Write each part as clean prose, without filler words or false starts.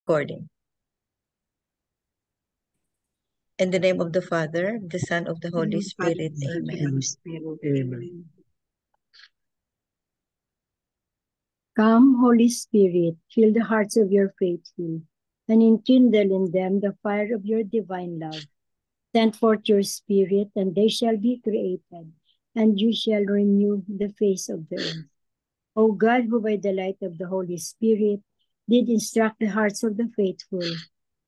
recording. In the name of the Father, the Son, of the Holy Spirit. Amen. Amen. Come, Holy Spirit, fill the hearts of your faithful, and enkindle in them the fire of your divine love. Send forth your Spirit, and they shall be created, and you shall renew the face of the earth. O God, who by the light of the Holy Spirit did instruct the hearts of the faithful,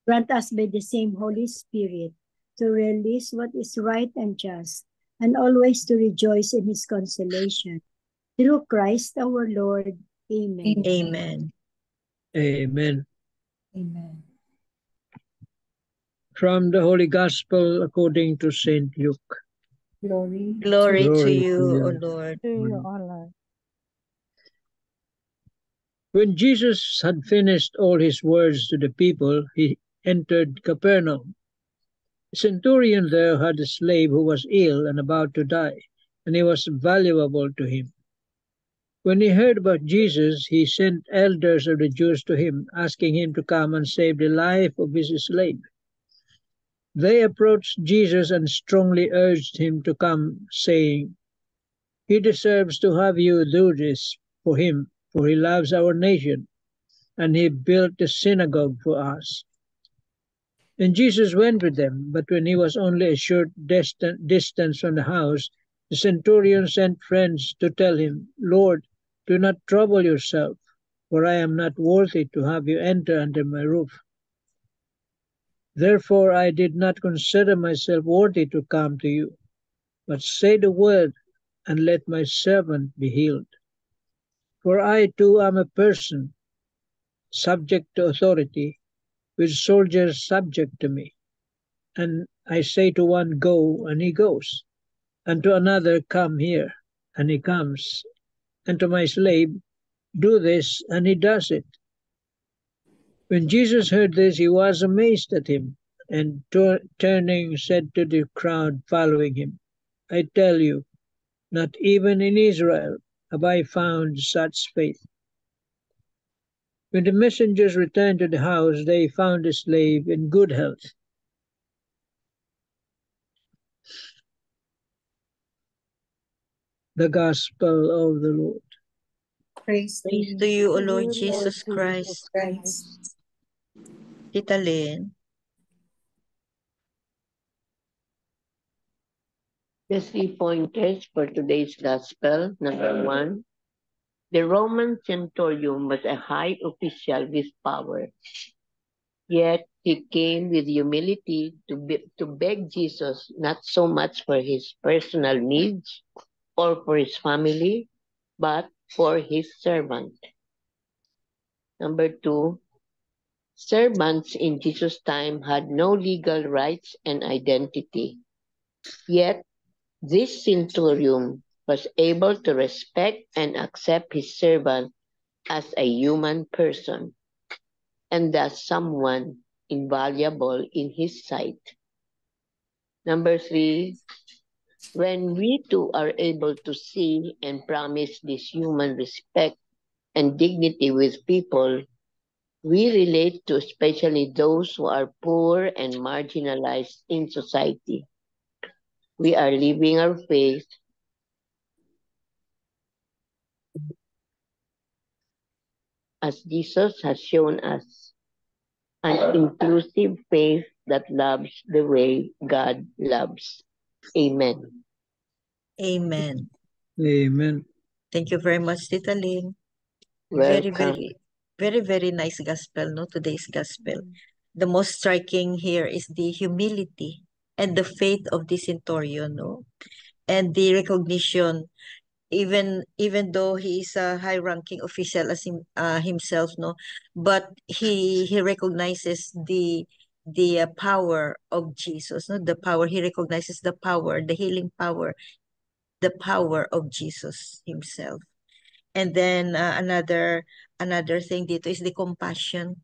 grant us by the same Holy Spirit to release what is right and just, and always to rejoice in his consolation. Through Christ our Lord. Amen. Amen. Amen. Amen. From the Holy Gospel according to Saint Luke. Glory, Glory to Glory you, to you. O Lord. To you, O Lord. When Jesus had finished all his words to the people, he entered Capernaum. The centurion there had a slave who was ill and about to die, and he was valuable to him. When he heard about Jesus, he sent elders of the Jews to him, asking him to come and save the life of his slave. They approached Jesus and strongly urged him to come, saying, "He deserves to have you do this for him, for he loves our nation, and he built the synagogue for us." And Jesus went with them, but when he was only a short distance from the house, the centurion sent friends to tell him, "Lord, do not trouble yourself, for I am not worthy to have you enter under my roof. Therefore I did not consider myself worthy to come to you, but say the word, and let my servant be healed. For I too am a person subject to authority, with soldiers subject to me. And I say to one, 'Go,' and he goes, and to another, 'Come here,' and he comes, and to my slave, 'Do this,' and he does it." When Jesus heard this, he was amazed at him, and turning said to the crowd following him, "I tell you, not even in Israel have I found such faith." When the messengers returned to the house, they found the slave in good health. The Gospel of the Lord. praise Praise to you, O Lord Lord Jesus Jesus Christ. Christ. Tita Lynn. The 3 pointers for today's Gospel. Number 1, the Roman centurion was a high official with power. Yet he came with humility to beg Jesus not so much for his personal needs or for his family, but for his servant. Number 2, servants in Jesus' time had no legal rights and identity. Yet this centurion was able to respect and accept his servant as a human person, and thus someone invaluable in his sight. Number 3, when we too are able to see and promise this human respect and dignity with people, we relate to especially those who are poor and marginalized in society. We are living our faith as Jesus has shown us, an inclusive faith that loves the way God loves. Amen. Amen. Amen. Thank you very much, Tita Lynn. Very, Welcome. very nice gospel, no? Today's gospel. The most striking here is the humility and the faith of the centurion, no? And the recognition, even though he is a high-ranking official as himself, no, but he recognizes the power of Jesus, no, the power. He recognizes the power, the healing power, the power of Jesus himself. And then another thing dito is the compassion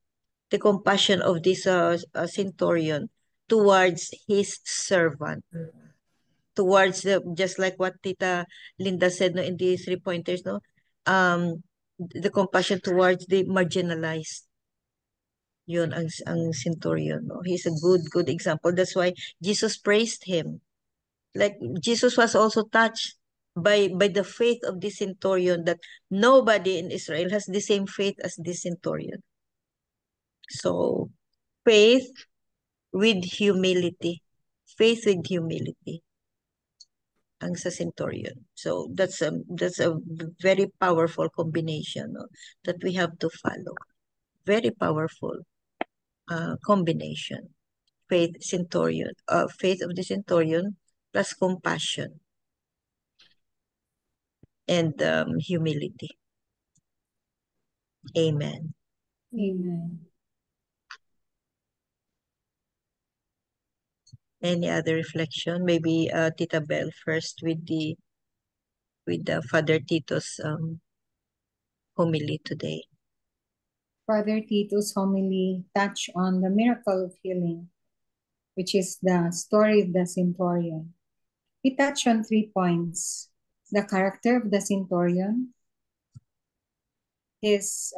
of this centurion towards his servant, towards the, just like what Tita Linda said, no, in the 3 pointers, no, the compassion towards the marginalized, Yun ang centurion, no? He's a good example. That's why Jesus praised him. Like Jesus was also touched by the faith of this centurion, that nobody in Israel has the same faith as this centurion. So faith with humility. Faith with humility ang sa centurion. So that's a very powerful combination, no, that we have to follow. Very powerful combination. Faith of the centurion plus compassion and humility. Amen. Amen. Any other reflection? Maybe Tita Bell first with the Father Tito's homily today. Father Tito's homily touched on the miracle of healing, which is the story of the centurion. He touched on 3 points: the character of the centurion, his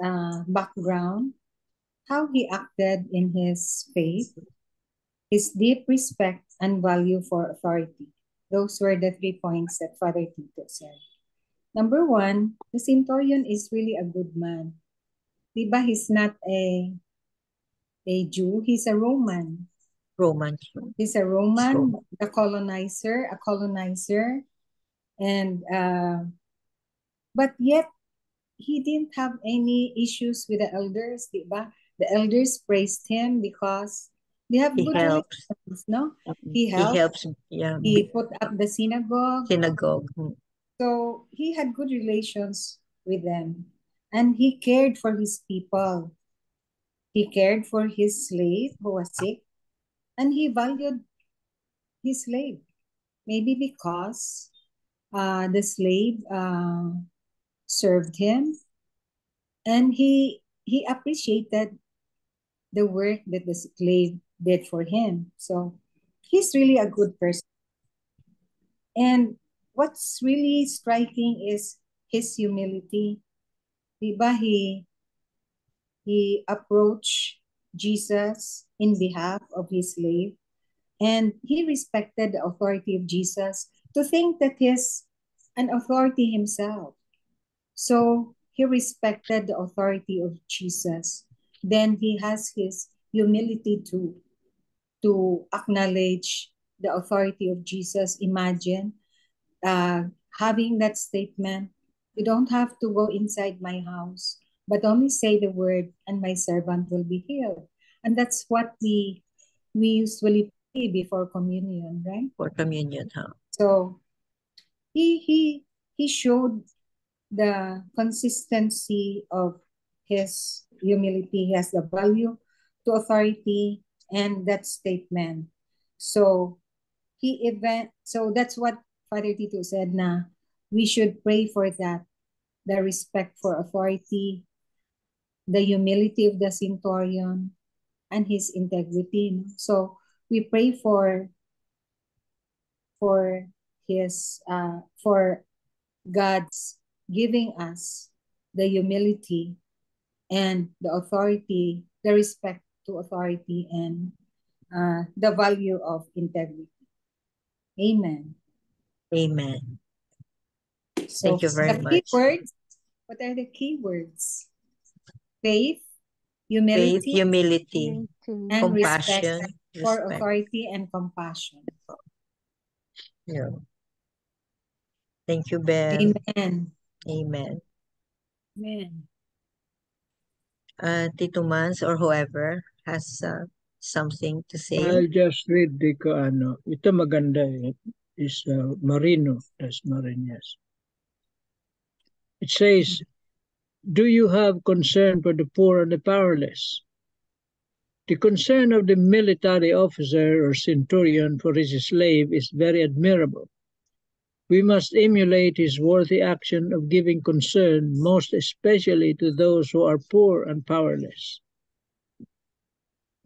background, how he acted in his faith, his deep respect and value for authority. Those were the 3 points that Father Tito said. Number 1, the centurion is really a good man. Diba, he's not a Jew, he's a Roman. He's a Roman, a colonizer, and but yet he didn't have any issues with the elders, diba? The elders praised him because they have good relations, no? He helps, yeah. he put up the synagogue. Mm. So he had good relations with them, and he cared for his people. He cared for his slave who was sick, and he valued his slave. Maybe because the slave served him, and he appreciated the work that the slave did for him. So he's really a good person. And what's really striking is his humility. Diba, he approached Jesus in behalf of his slave, and he respected the authority of Jesus, to think that he's an authority himself. So he respected the authority of Jesus. Then he has his humility to acknowledge the authority of Jesus. Imagine having that statement, "You don't have to go inside my house, but only say the word and my servant will be healed." And that's what we usually pray before communion, right? For communion, huh? So he showed the consistency of his humility. He has the value to authority and that statement. So so that's what Father Tito said, na we should pray for that, the respect for authority, the humility of the centurion, and his integrity. So we pray for his for God's giving us the humility and the authority, the respect to authority, and the value of integrity. Amen. Amen. So Thank you very the much. keywords, what are the key words? Faith, humility, Faith, humility, and compassion, respect for authority and compassion. Yeah. Thank you, Belle. Amen. Amen. Amen. Tito Mans or whoever has something to say. I'll just read the ano. Ito maganda eh. Is Marino. That's Marinas. It says, "Do you have concern for the poor and the powerless?" The concern of the military officer or centurion for his slave is very admirable. We must emulate his worthy action of giving concern, most especially to those who are poor and powerless.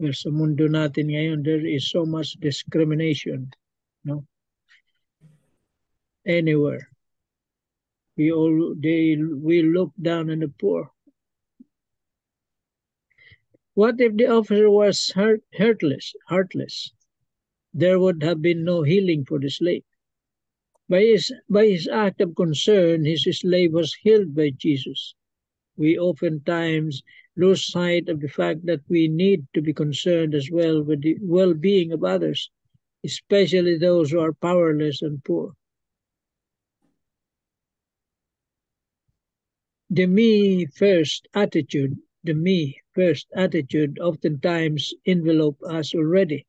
Well, sa mundo natin ngayon, there is so much discrimination, no? Anywhere. We look down on the poor. What if the officer was heartless? There would have been no healing for the slave. By his act of concern, his slave was healed by Jesus. We oftentimes lose sight of the fact that we need to be concerned as well with the well-being of others, especially those who are powerless and poor. The me first attitude oftentimes envelop us already.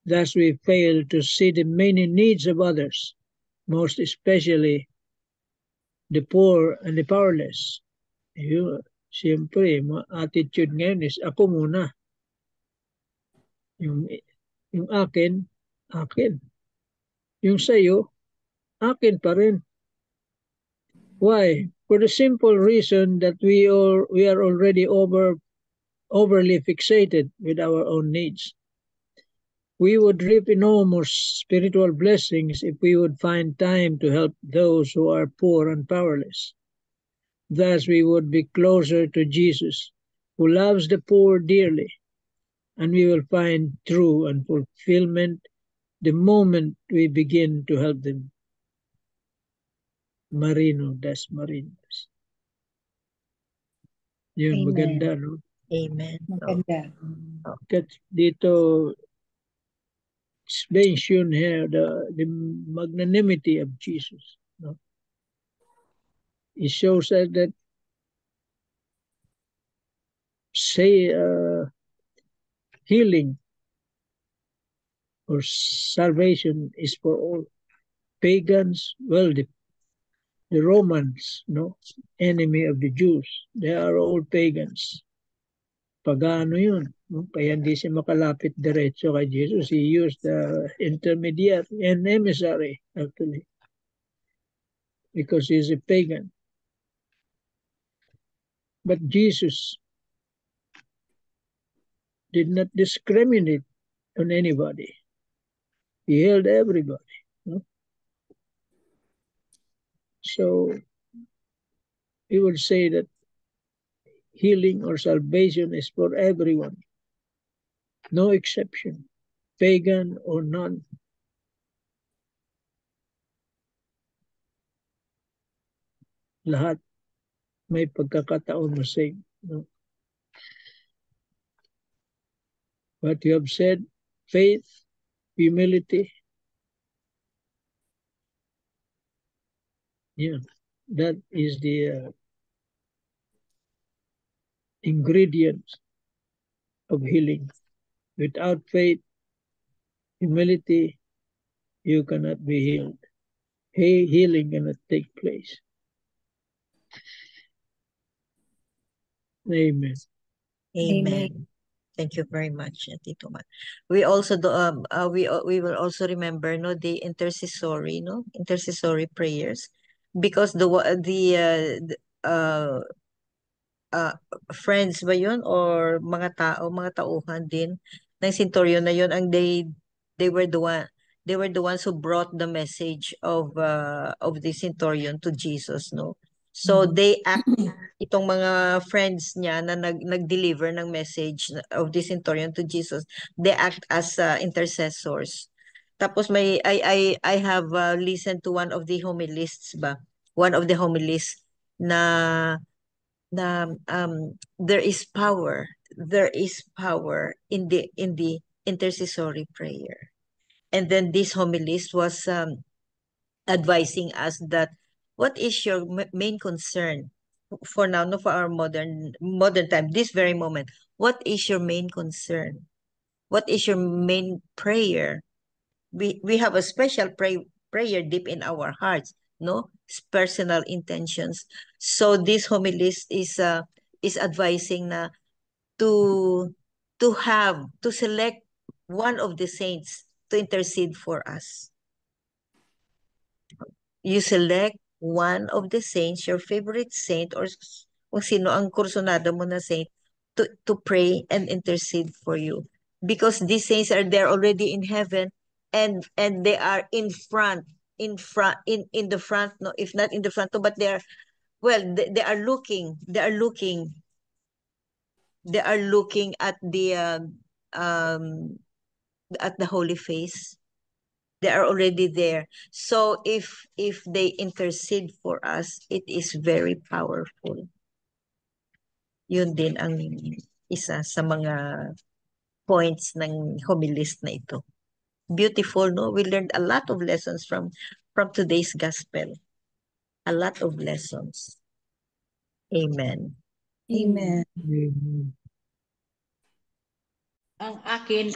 Thus we fail to see the many needs of others, most especially the poor and the powerless. Siyempre, attitude ngayon is ako muna. Yung akin, akin. Yung sa'yo, akin pa rin. Why? For the simple reason that we are already overly fixated with our own needs. We would reap enormous spiritual blessings if we would find time to help those who are poor and powerless. Thus we would be closer to Jesus, who loves the poor dearly, and we will find true and fulfillment the moment we begin to help them. Marino das Marinos. Yun, Amen. maganda, no? Amen. Maganda. Dito, it's mentioned here the magnanimity of Jesus. No? It shows us that healing or salvation is for all. Pagans, well, the Romans, no, enemy of the Jews, they are all pagans. Pagano yun. No? Kaya hindi siya makalapit diretso kay Jesus. He used the intermediary and emissary, actually, because he's a pagan. But Jesus did not discriminate on anybody. He healed everybody. No? So we would say that healing or salvation is for everyone. No exception, pagan or none. Lahat may pagkakataon na save. No? What you have said, faith, humility, yeah, that is the ingredient of healing. Without faith, humility, you cannot be healed. Healing cannot take place. Amen. Amen. Thank you very much, Tito Man. We also do, we will also remember the intercessory prayers, because friends ba yun, or mga tauhan din ng centurion na yun, ang they were the ones who brought the message of the centurion to Jesus, no? So they act, itong mga friends niya na nag-deliver ng message of the centurion to Jesus, they act as intercessors. Tapos I have listened to one of the homilists na there is power in the intercessory prayer. And then this homilist was advising us that what is your main concern for now, no, for our modern time, this very moment. What is your main concern? What is your main prayer? We have a special prayer deep in our hearts, no, personal intentions. So this homilist is advising na to select one of the saints to intercede for us. You select one of the saints, your favorite saint, or kung sino ang kursunada mo na saint, to pray and intercede for you. Because these saints are there already in heaven, and they are in the front, no, if not in the front, but they are, well, they are looking They are looking at the holy face. They are already there. So if they intercede for us, it is very powerful. Yun din ang isa sa mga points ng homilist na ito. Beautiful, no? We learned a lot of lessons from today's gospel. A lot of lessons. Amen. Amen. Ang akin,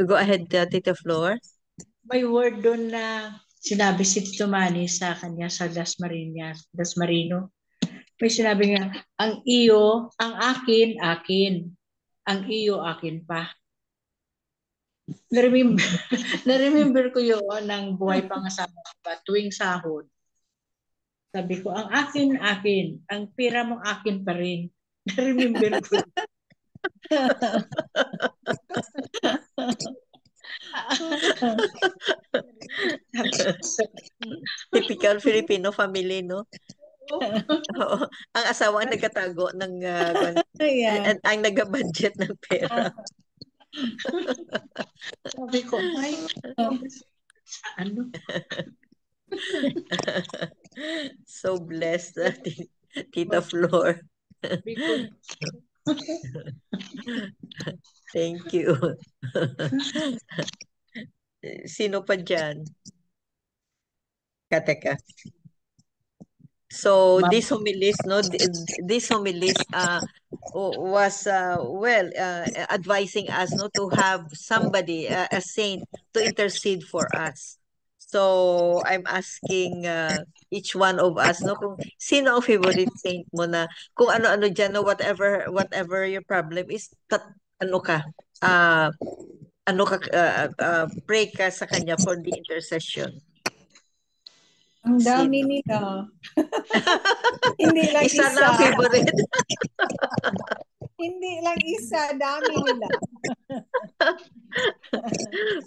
Go ahead, Tita Flor. may word doon na sinabi si Tito Manny sa kanya sa Dasmarino. May sinabi niya, ang akin, ang iyo, akin pa. Na-remember ko yun ng buhay pangasawa pa tuwing sahod. Sabi ko, ang akin, ang pera mo akin pa rin. Na-remember ko. Typical Filipino family, no? Oo. Ang asawa ang nagkatago ng Yeah. ang nag-budget ng pera. Sabi ko, ay, ano? So blessed, Tita Flor. Sabi ko, Thank you. Sino pa dyan? Teka. So this homilies, no, this homilies was advising us, no, to have somebody, a saint, to intercede for us. So I'm asking each one of us, no, kung sino ang favorite saint mo na, kung ano-ano dyan, no, whatever your problem is, pray ka sa kanya for the intercession. Ang dami nila. Hindi lang Isa isa. na ang favorite. Hindi lang isa, dami nila.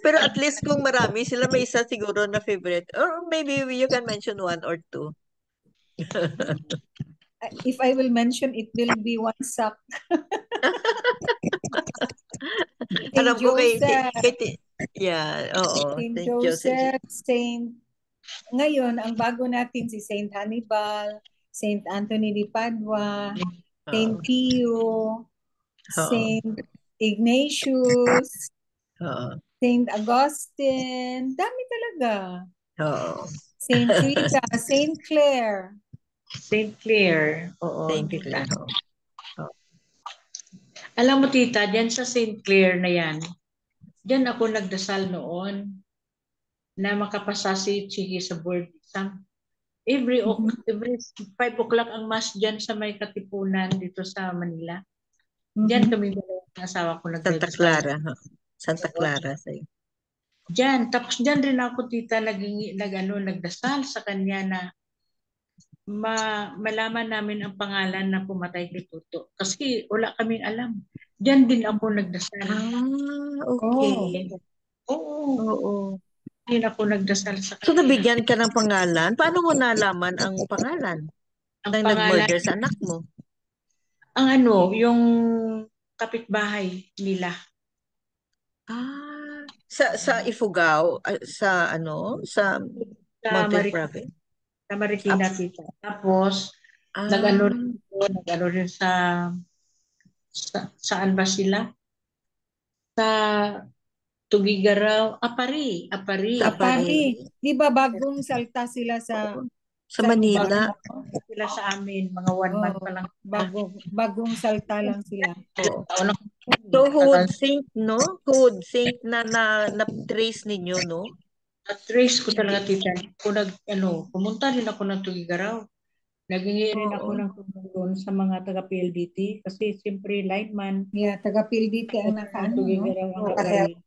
Pero at least kung marami sila, may isa siguro na favorite. Or maybe you can mention one or two. If I will mention, it will be one sack. Alam ko kay Joseph. yeah, oo. Saint Saint Joseph. Joseph, ngayon, ang bago natin si Saint Hannibal, Saint Anthony de Padua, Saint Pio, Saint Ignatius, Saint Augustine, dami talaga. Oo. Saint Rita, Saint Clare. Saint Clare. Oo. Saint Clare. Alam mo, tita, dyan sa Saint Clare na yan, dyan ako nagdasal noon na makapasa si Chigi sa board exam. Every 5 o'clock ang mass dyan sa may Katipunan dito sa Manila. Dyan kami ng asawa ko Santa Clara. Santa Clara. Dyan. Tapos dyan rin ako, tita, nagdasal sa kanya na malaman namin ang pangalan na pumatay kay Tuto. Kasi wala kaming alam. Dyan din ako nagdasal. Okay. Oo. Dyan ako nagdasal sa kanya. So nabigyan ka ng pangalan? Paano mo nalaman ang pangalan? Ang nag-murder sa anak mo? Ang yung kapitbahay nila. Sa Ifugao, sa Mountain Province. Sa Marikina, tita. Tapos, nag-ano rin saan ba sila? Sa Tugigaraw, Apari. Di ba bagong salta sila sa Manila? Sila sa amin, mga 1 month pa lang. Bagong salta lang sila. So who would think, no? Who would think na na-trace ninyo, no? Na-trace ko talaga, tita. Pumunta rin ako ng Tugigaraw. Naghingi rin ako ng tulong sa mga taga-PLDT kasi siyempre lineman. Yeah, taga-PLDT ang Tugigaraw ang nakalagay.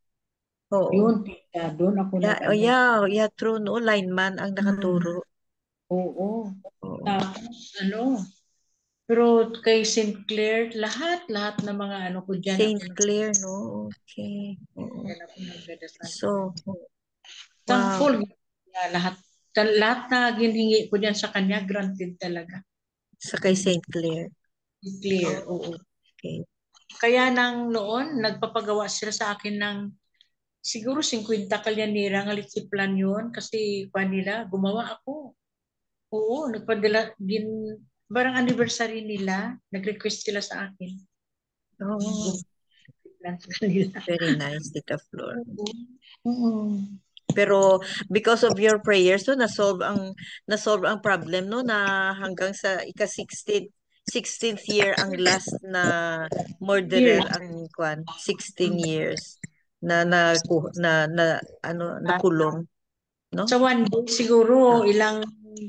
Yun, tita. Doon ako Yeah, true, no? Lineman ang nakaturo. Oo. Tapos, pero kay St. Clare, lahat ng mga ko dyan. St. Clare, no? Okay. So, thankful. Lahat na giningi ko dyan sa kanya, granted talaga. Sa kay St. Clare. St. Clare, oo. Kaya nang noon, nagpapagawa sila sa akin ng siguro 50 kalyanira ng litsiplan yun kasi pa nila, gumawa ako. Oo, nagpadala din, barang anniversary nila, nag-request sila sa akin. Oh, Lang sa kanila. very nice, Tita Flor. Oo. Pero because of your prayers, no, nasolve ang problem, no, na hanggang sa ika-16th year ang last na murderer ang 16 years na nakulong, no? Sa one day, siguro ilang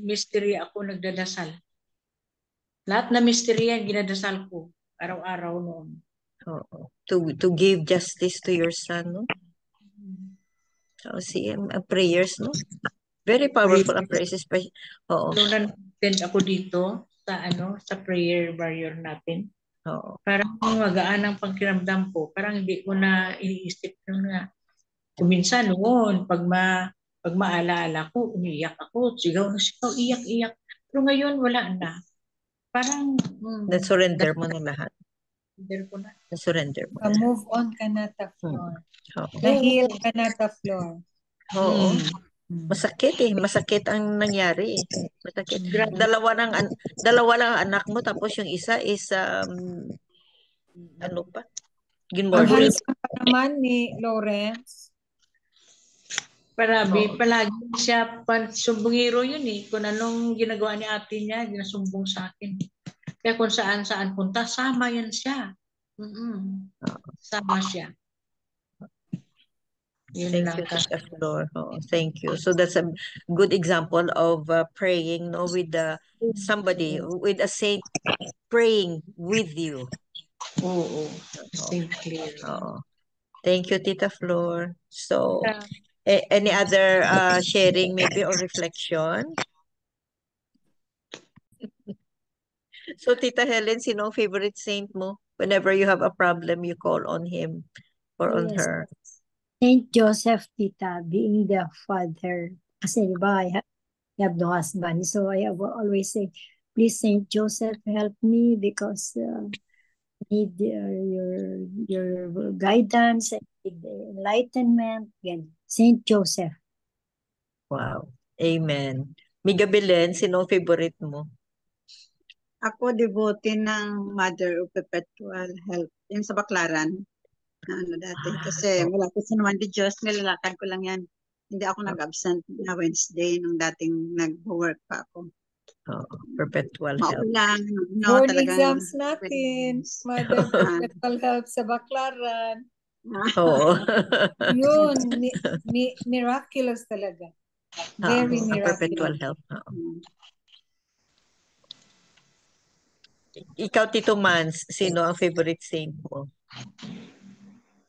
mystery ako nagdadasal. Lahat na mystery yan, ginadasal ko araw-araw noon. Oo. To give justice to your son, no? So, see, prayers, no? Very powerful ang prayers, especially. Oo. Nung na-attend ako dito sa prayer warrior natin, Oo. parang magaan ang pagkiramdam ko. Parang hindi ko na iniisip na kuminsan noon, pag maalaala ko, umiiyak ako, sigaw na sigaw, iyak-iyak. Pero ngayon, wala na. Parang, Na-surrender mo na lahat. surrender ko na. Na-surrender mo na. Move on ka na, Ta Flor. Oo. Na-heal ka na, Ta Flor. Oo. Masakit eh. Masakit ang nangyari eh. Masakit. Dalawa lang ang anak mo, tapos yung isa is, ano pa? Ang Ginmurder. handsome pa naman ni Lawrence. Palagi siya sumbungiro yun eh. Kung anong ginagawa ni ate niya, ginasumbong sa akin. Kaya kung saan punta, sama yan siya. Sama siya. Yun Thank lang you, kasi. Tita Flor. Oh, thank you. So that's a good example of praying, no, with somebody, with a saint praying with you. Oo. Saint Clair. Oo. Thank you, Tita Flor. So, any other sharing maybe or reflection? So, Tita Helen, sino ang favorite saint mo? Whenever you have a problem, you call on him or on Yes. her. Saint Joseph, tita, being the father. Kasi diba, I have no husband. So I will always say, please, Saint Joseph, help me because I need your guidance, I need enlightenment. Yan. Saint Joseph. Wow. Amen. Miga Belen, sino ang favorite mo? Ako, devotee ng Mother of Perpetual Help. Yung sa Baclaran. Na dati. Kasi malapit sa naman di Diyos, nilalakad ko lang yan. Hindi ako nag-absent na Wednesday nung dating nag-work pa ako. Perpetual Help. Maulan. Board talagang exams natin. Mother Perpetual Help sa Baclaran. Oo. Yun, miraculous talaga. Very Perpetual miraculous. Help. Ikaw, Tito Mans, sino ang favorite saint mo?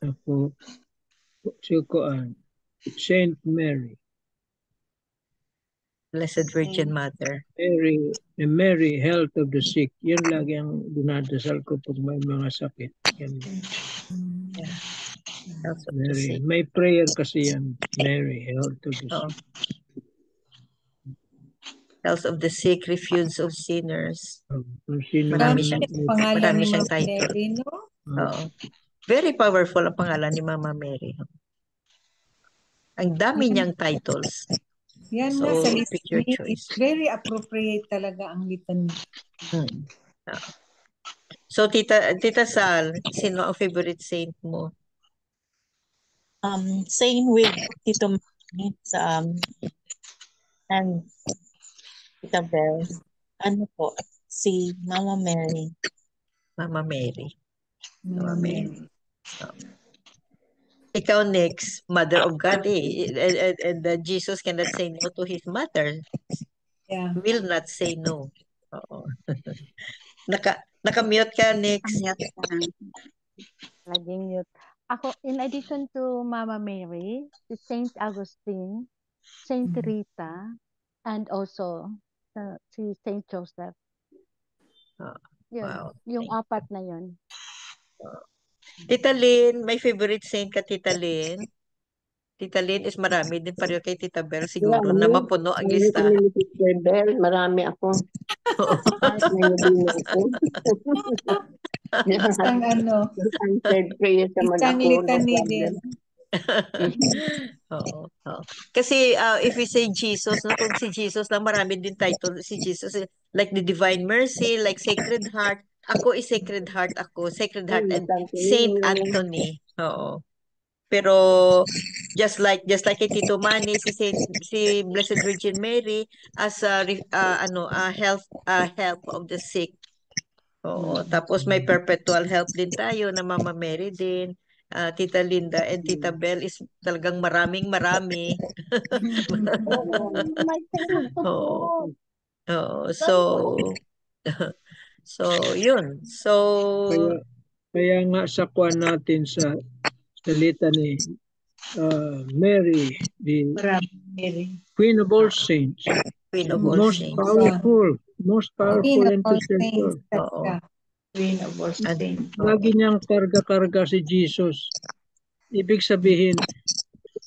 Ako, Saint Mary. Blessed Virgin Mother. Mary, health of the sick. Yan lagi ang dinadasal ko pag may mga sakit. Yan. Health of the Mary. sick. May prayer kasi yan. Mary, health of the sick. Health of the sick, refuge of sinners. Marami Marami pangalan ni siyang Mama title. Mary, no? Oo. Very powerful ang pangalan ni Mama Mary. Ang dami niyang titles. Yan So, nga sa pick your litany, choice. it's very appropriate talaga ang litany. So, Tita Sal, sino ang favorite saint mo? Same with Tito Manny and Tita Bell. Ano po, si Mama Mary. Mama Mary. Mama Mary. Ikaw next, Mother of God eh. And Jesus cannot say no to his mother. Yeah. Will not say no. Oo. Naka-mute ka next. Laging mute. Ako, in addition to Mama Mary, si Saint Augustine, Saint Rita, and also si Saint Joseph. Yun, Wow. yung apat na yun. Tita Lynn, may favorite saint ka, Tita Lynn? Tita Lynn is marami din pareho kay Tita Bell siguro na mapuno ang listahan. Bell, marami ako. Kahit may nabino ako. Isang ano, Answered prayer naman isang ako. No litany problem. din. Oo, oo. Kasi if we say Jesus, no, kung si Jesus lang, marami din title si Jesus. Like the Divine Mercy, like Sacred Heart. Ako is Sacred Heart ako. Sacred Heart and Saint Anthony. Oo. Pero just like kay Tito Manny, si Blessed Virgin Mary as a help of the sick. Oo, tapos may perpetual help din tayo na Mama Mary din, Tita Linda and Tita Bell is talagang marami. Oo. Oo. So yun. So Kaya nga sa kwan natin sa salita ni Mary, the Mary. Queen of all saints, Queen of all most saints. powerful Queen of all intercessor. saints. Talaga. Queen of all saints. Lagi niyang karga-karga si Jesus. Ibig sabihin,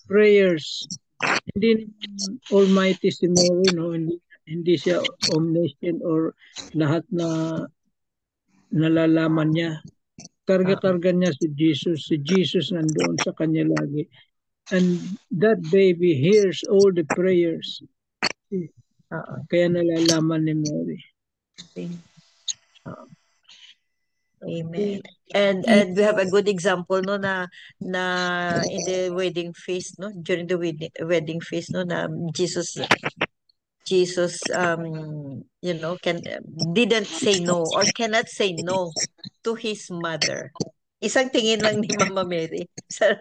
prayers, hindi almighty si Mary, no? Hindi siya omniscient or lahat na nalalaman niya. Karga-karga niya si Jesus. Si Jesus nandoon sa kanya lagi. And that baby hears all the prayers. Kaya nalalaman ni Mary. Amen. And we have a good example no na in the wedding feast no during the wedding feast no na Jesus didn't say no or cannot say no to his mother. Isang tingin lang ni Mama Mary sa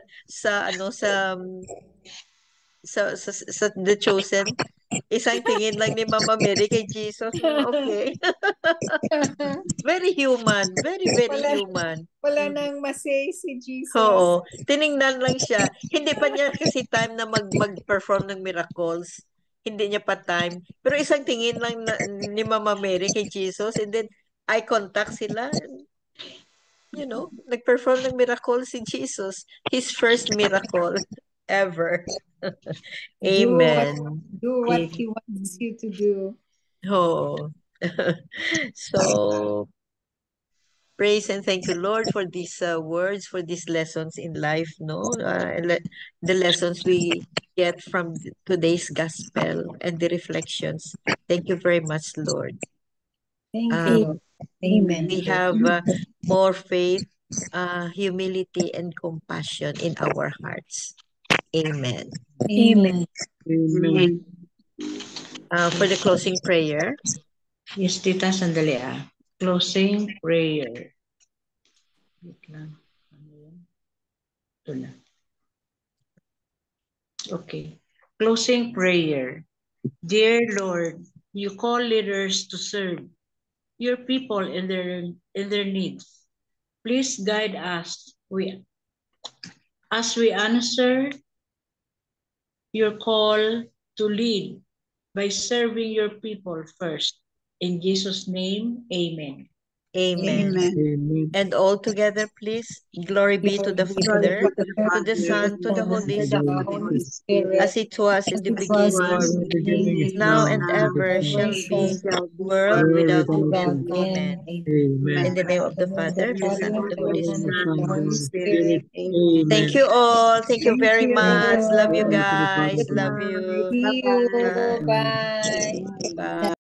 The Chosen. Isang tingin lang ni Mama Mary kay Jesus. Okay. Very human. Very human. Wala nang masay si Jesus. Oo. Tiningnan lang siya. Hindi pa niya kasi time na mag-perform ng miracles. Hindi niya pa time. Pero isang tingin lang ni Mama Mary kay Jesus and then eye contact sila. Nag-perform ng miracle si Jesus. His first miracle ever. Amen. Do what he wants you to do. Oh. So, praise and thank you, Lord, for these words, for these lessons in life, no? The lessons we get from today's gospel and the reflections. Thank you very much, Lord. Thank you. Amen. We have more faith, humility, and compassion in our hearts. Amen. Amen. Amen. For the closing prayer. Yes, Tita, sandali Closing prayer. Wait lang. Ito na. Okay. Closing prayer. Dear Lord, you call leaders to serve your people in their needs. Please guide us as we answer your call to lead by serving your people first. In Jesus' name, amen. Amen. Amen. And all together, please. Glory be to the Father, to the Son, to the Holy Spirit, as it was in the beginning, is now and ever shall be, world without end. Amen. In the name of the Father, the Son, and the Holy Spirit. Thank you all. Thank you very much. Love you guys. Love you. See you. Bye. Bye.